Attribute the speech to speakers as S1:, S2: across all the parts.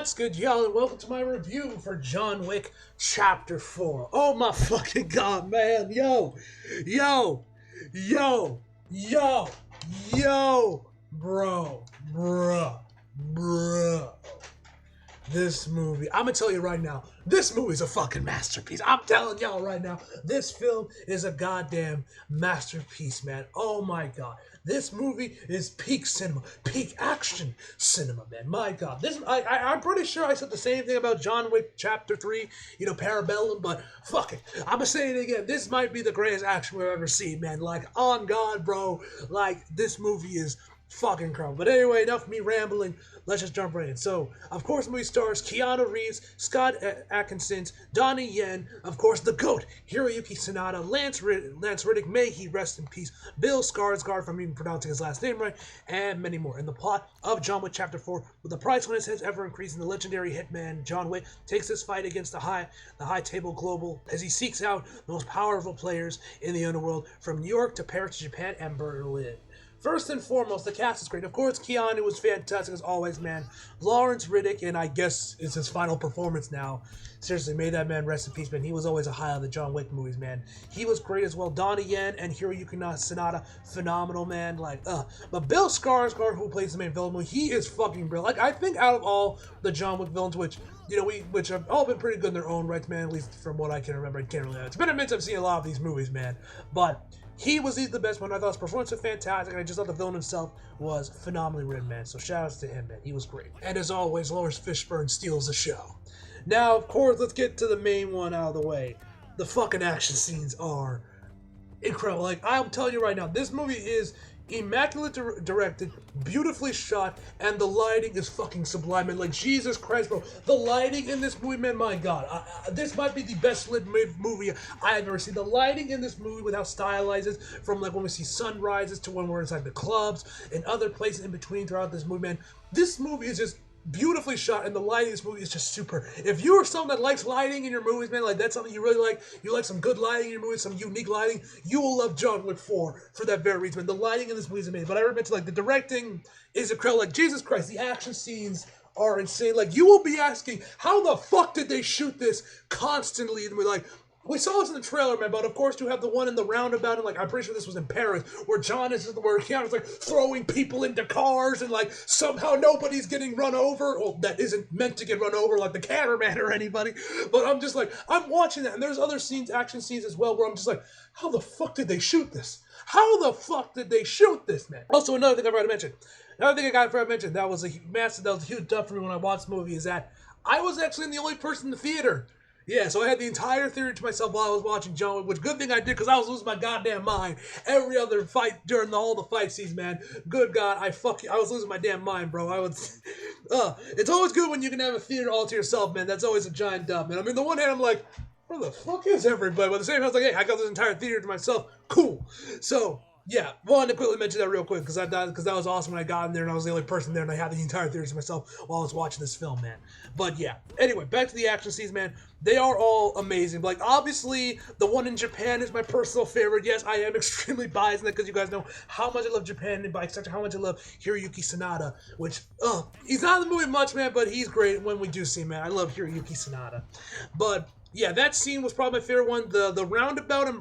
S1: What's good, y'all, and welcome to my review for John Wick Chapter 4. Oh my fucking god, man. Yo, yo, yo, yo, bro. This movie, I'm gonna tell you right now, this movie's a fucking masterpiece. I'm telling y'all right now, this film is a goddamn masterpiece, man. Oh my god. This movie is peak cinema, peak action cinema, man. My god. I'm pretty sure I said the same thing about John Wick Chapter 3, Parabellum, but fuck it. I'm gonna say it again. This might be the greatest action we've ever seen, man. Like, on God, bro. Like, this movie is fucking incredible. But anyway, enough of me rambling. Let's just jump right in. So, of course, the movie stars Keanu Reeves, Scott Adkins, Donnie Yen, of course, the GOAT, Hiroyuki Sanada, Lance Riddick, may he rest in peace, Bill Skarsgård, if I'm even pronouncing his last name right, and many more. In the plot of John Wick Chapter 4, with the price on his head ever increasing, the legendary hitman John Wick takes this fight against the high table global as he seeks out the most powerful players in the underworld, from New York to Paris to Japan and Berlin. First and foremost, the cast is great. Of course, Keanu was fantastic as always, man. Lawrence Riddick, and I guess it's his final performance now. Seriously, may that man rest in peace, man. He was always a highlight of the John Wick movies, man. He was great as well. Donnie Yen and Hiroyuki Sanada, phenomenal, man. But Bill Skarsgård, who plays the main villain, he is fucking brilliant. Like, I think out of all the John Wick villains, which have all been pretty good in their own rights, man. At least from what I can remember, it's been a minute since I've seen a lot of these movies, man. But he was the best one. I thought his performance was fantastic, and I just thought the villain himself was phenomenally written, man. So shout outs to him, man. He was great. And as always, Lawrence Fishburne steals the show. Now, of course, let's get to the main one out of the way. The fucking action scenes are incredible. Like, I'm telling you right now, this movie is immaculately directed, beautifully shot, and the lighting is fucking sublime. And like, Jesus Christ, bro, the lighting in this movie, man, my god, this might be the best lit movie I've ever seen. The lighting in this movie, with how stylized it is, from like when we see sunrises to when we're inside the clubs and other places in between throughout this movie, man, this movie is just beautifully shot, and the lighting in this movie is just super. If you are someone that likes lighting in your movies, man, like that's something you really like, you like some good lighting in your movies, some unique lighting, you will love John Wick 4 for that very reason, man. The lighting in this movie is amazing. But I already mentioned, like, the directing is incredible. Like, Jesus Christ, the action scenes are insane. Like, you will be asking, how the fuck did they shoot this constantly? And we're like, we saw this in the trailer, man, but of course you have the one in the roundabout, and like, I'm pretty sure this was in Paris, where Keanu's like throwing people into cars, and like, somehow nobody's getting run over. Well, that isn't meant to get run over, like the cameraman or anybody, but I'm just like, I'm watching that, and there's other scenes, action scenes as well, where I'm just like, how the fuck did they shoot this? How the fuck did they shoot this, man? Also, another thing I forgot to mention, that was a huge dump for me when I watched the movie, is that I was actually the only person in the theater. Yeah, so I had the entire theater to myself while I was watching John Wick, which good thing I did, because I was losing my goddamn mind every other fight during all the fight scenes, man. Good God, I was losing my damn mind, bro. It's always good when you can have a theater all to yourself, man. That's always a giant dub, man. I mean, the one hand, I'm like, where the fuck is everybody? But at the same time, I was like, hey, I got this entire theater to myself. Cool. So, yeah, wanted to quickly mention that real quick, because that was awesome when I got in there and I was the only person there and I had the entire theater to myself while I was watching this film, man. But yeah, anyway, back to the action scenes, man. They are all amazing. Like, obviously, the one in Japan is my personal favorite. Yes, I am extremely biased in that, because you guys know how much I love Japan, and by extension, how much I love Hiroyuki Sanada, which, he's not in the movie much, man, but he's great when we do see him, man. I love Hiroyuki Sanada. But yeah, that scene was probably my favorite one. The roundabout in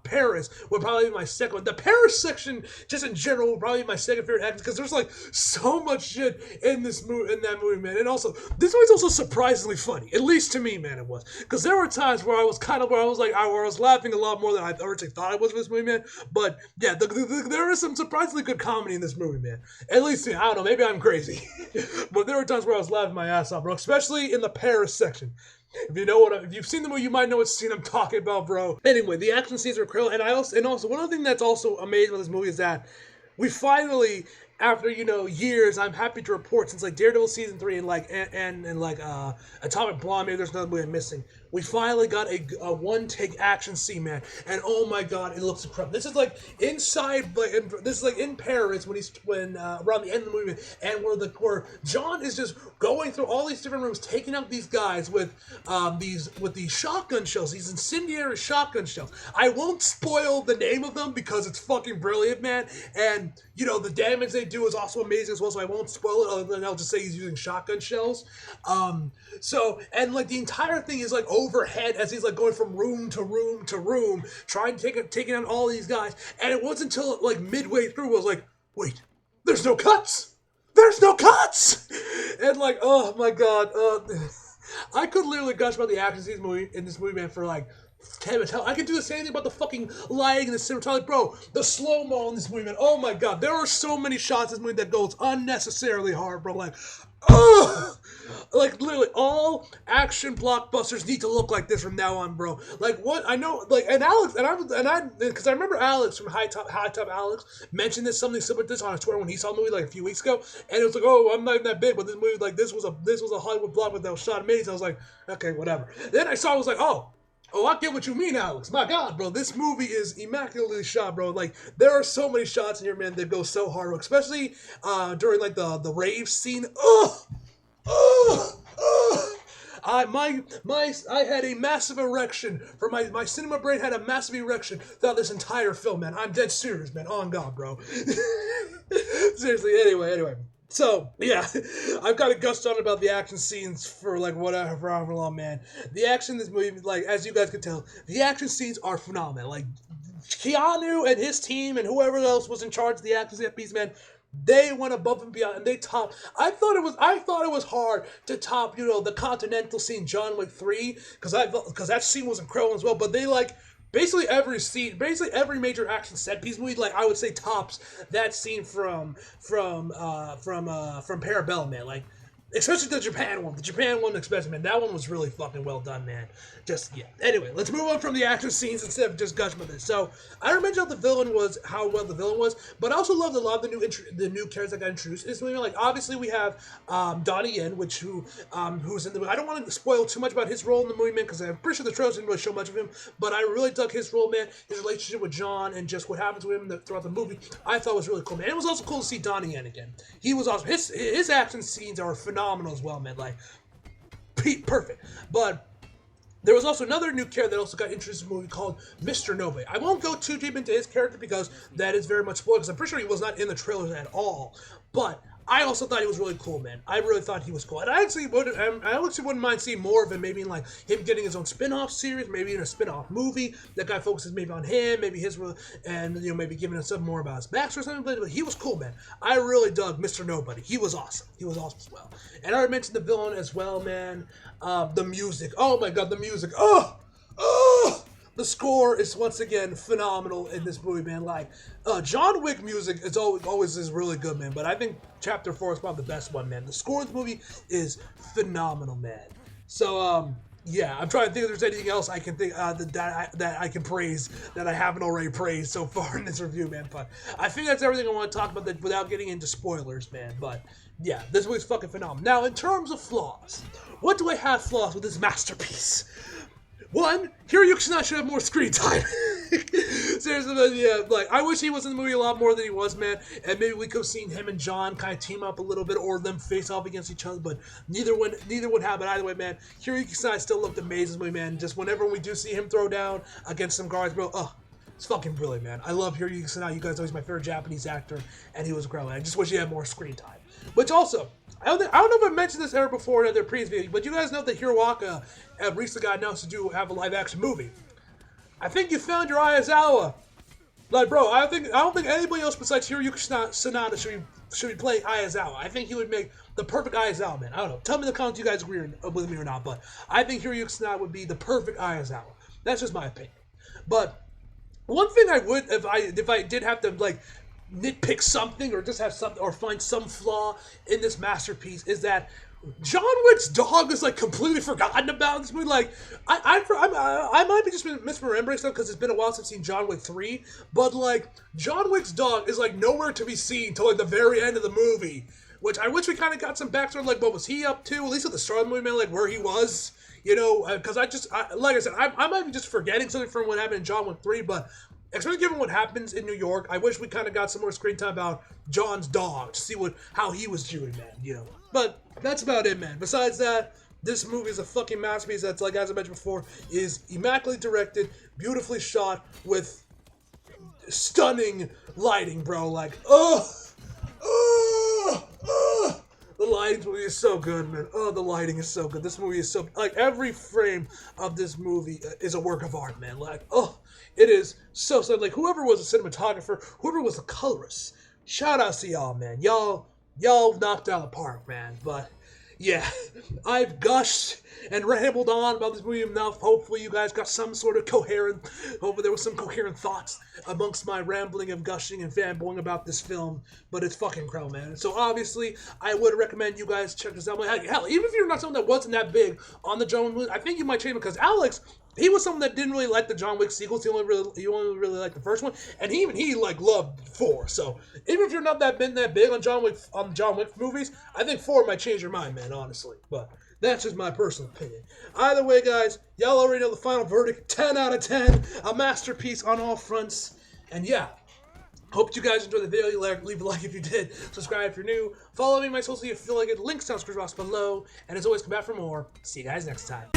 S1: Paris would probably be my second one. The Paris section, just in general, would probably be my second favorite action, because there's like so much shit in that movie, man. And also, this movie's also surprisingly funny. At least to me, man, it was. Because there were times where I was laughing a lot more than I originally thought I was with this movie, man. But yeah, there is some surprisingly good comedy in this movie, man. At least, I don't know, maybe I'm crazy. But there were times where I was laughing my ass off, bro. Especially in the Paris section. If you've seen the movie, you might know what scene I'm talking about, bro. Anyway, the action scenes are incredible, and also one other thing that's also amazing with this movie is that we finally, after years, I'm happy to report, since like Daredevil season 3 and Atomic Blonde, maybe there's another movie I'm missing, we finally got a one-take action scene, man, and oh my god, it looks incredible. This is like in Paris when around the end of the movie, and where John is just going through all these different rooms, taking out these guys with these shotgun shells, these incendiary shotgun shells. I won't spoil the name of them because it's fucking brilliant, man, and the damage they do is also amazing as well, so I won't spoil it other than I'll just say he's using shotgun shells. So, and like the entire thing is like overhead as he's like going from room to room to room, trying to taking on all these guys. And it wasn't until like midway through I was like, wait, there's no cuts! There's no cuts! And like, oh my god, I could literally gush about the action scenes in this movie, man, for like 10 minutes. Hell, I could do the same thing about the fucking lighting and the cinematography. Bro, the slow-mo in this movie, man. Oh my god. There are so many shots in this movie that goes unnecessarily hard, bro. Like, ugh! Like, literally, all action blockbusters need to look like this from now on, bro. Like, what? I know, like, and Alex, because I remember Alex from High Top Alex mentioned something similar to this on his Twitter when he saw the movie, like, a few weeks ago. And it was like, oh, I'm not even that big, but this movie, like, this was a Hollywood blockbuster that was shot amazing. I was like, okay, whatever. Then I saw, I was like, oh, I get what you mean, Alex. My God, bro, this movie is immaculately shot, bro. Like, there are so many shots in here, man, that go so hard, especially during like the rave scene. I had a massive erection for my cinema brain had a massive erection throughout this entire film, man. I'm dead serious, man. On God, bro. Seriously. Anyway. So, yeah, I've got to gust on about the action scenes for, like, whatever, for however long, man. The action in this movie, like, as you guys can tell, the action scenes are phenomenal. Like, Keanu and his team and whoever else was in charge of the action set piece, man, they went above and beyond, and they topped. I thought it was hard to top, the Continental scene, John Wick 3, because that scene was incredible as well, but they, like, basically every major action set piece movie, like, I would say tops that scene from Parabellum, man. Like, especially the Japan one. The Japan one, especially, man. That one was really fucking well done, man. Just, yeah. Anyway, let's move on from the action scenes instead of just gushing about this. So, I already mentioned how well the villain was, but I also loved a lot of the new characters that got introduced in this movie. Like, obviously, we have Donnie Yen, who's in the movie. I don't want to spoil too much about his role in the movie, man, because I'm pretty sure the trailers didn't really show much of him, but I really dug his role, man. His relationship with John and just what happens with him throughout the movie, I thought was really cool, man. It was also cool to see Donnie Yen again. He was awesome. His action scenes are phenomenal as well, man. Like, perfect. But there was also another new character that also got introduced in the movie called Mr. Nobody. I won't go too deep into his character because that is very much spoiled, because I'm pretty sure he was not in the trailers at all. But I also thought he was really cool, man. I really thought he was cool. And I actually wouldn't mind seeing more of him, maybe in like him getting his own spin-off series, maybe in a spin-off movie that guy focuses maybe on him, maybe and maybe giving us something more about his backstory or something. But he was cool, man. I really dug Mr. Nobody. He was awesome. He was awesome as well. And I already mentioned the villain as well, man. The music. Oh my God, the music. The score is once again phenomenal in this movie, man. Like, John Wick music is always is really good, man. But I think Chapter 4 is probably the best one, man. The score of the movie is phenomenal, man. So, yeah, I'm trying to think if there's anything else I can think that I can praise that I haven't already praised so far in this review, man. But I think that's everything I want to talk about without getting into spoilers, man. But yeah, this movie's fucking phenomenal. Now, in terms of flaws, what do I have flaws with this masterpiece? One, Hiroyuki Sanada should have more screen time. Seriously, yeah, like, I wish he was in the movie a lot more than he was, man, and maybe we could have seen him and John kind of team up a little bit, or them face off against each other, but neither would happen either way, man. Hiroyuki Sanada still looked amazing, man. Just whenever we do see him throw down against some guards, bro, it's fucking brilliant, man. I love Hiroyuki Sanada. You guys know he's my favorite Japanese actor, and he was great. I just wish he had more screen time. Which also, I don't know if I mentioned this ever before in other previous videos, but you guys know that Hiroaki recently got announced to have a live-action movie. I think you found your Aizawa. Like, bro, I don't think anybody else besides Hiroyuki Sanada should be playing Aizawa. I think he would make the perfect Aizawa, man. I don't know. Tell me in the comments if you guys agree with me or not, but I think Hiroyuki Sanada would be the perfect Aizawa. That's just my opinion. But one thing I would, if I did have to, like, nitpick something or just have something or find some flaw in this masterpiece, is that John Wick's dog is like completely forgotten about in this movie. Like, I might be just misremembering stuff because it's been a while since I've seen John Wick 3, but like John Wick's dog is like nowhere to be seen till like the very end of the movie, which I wish we kind of got some backstory, like what was he up to, at least at the start of the movie, man, like where he was, because like I said, I might be just forgetting something from what happened in John Wick 3, but especially given what happens in New York, I wish we kind of got some more screen time about John's dog to see how he was doing, man, But that's about it, man. Besides that, this movie is a fucking masterpiece that's, like, as I mentioned before, is immaculately directed, beautifully shot, with stunning lighting, bro. Like, lighting movie is so good, man. Oh, the lighting is so good. This movie is so, like, every frame of this movie is a work of art, man. Like, oh, it is so, like, whoever was the cinematographer, whoever was the colorist, shout out to y'all, man. Y'all knocked out the park, man. But yeah, I've gushed and rambled on about this movie enough. Hopefully you guys got some sort of hopefully there was some coherent thoughts amongst my rambling and gushing and fanboying about this film. But it's fucking incredible, man. So obviously, I would recommend you guys check this out. Like, hell, even if you're not someone that wasn't that big on the John Wick, I think you might change it because Alex, he was someone that didn't really like the John Wick sequels. He only really liked the first one, and he like loved 4. So even if you're not that big on John Wick movies, I think 4 might change your mind, man. Honestly, but that's just my personal opinion. Either way, guys, y'all already know the final verdict: 10 out of 10, a masterpiece on all fronts. And yeah, hope you guys enjoyed the video. Leave a like if you did. Subscribe if you're new. Follow me on my social if you feel like it. Links down the box below. And as always, come back for more. See you guys next time.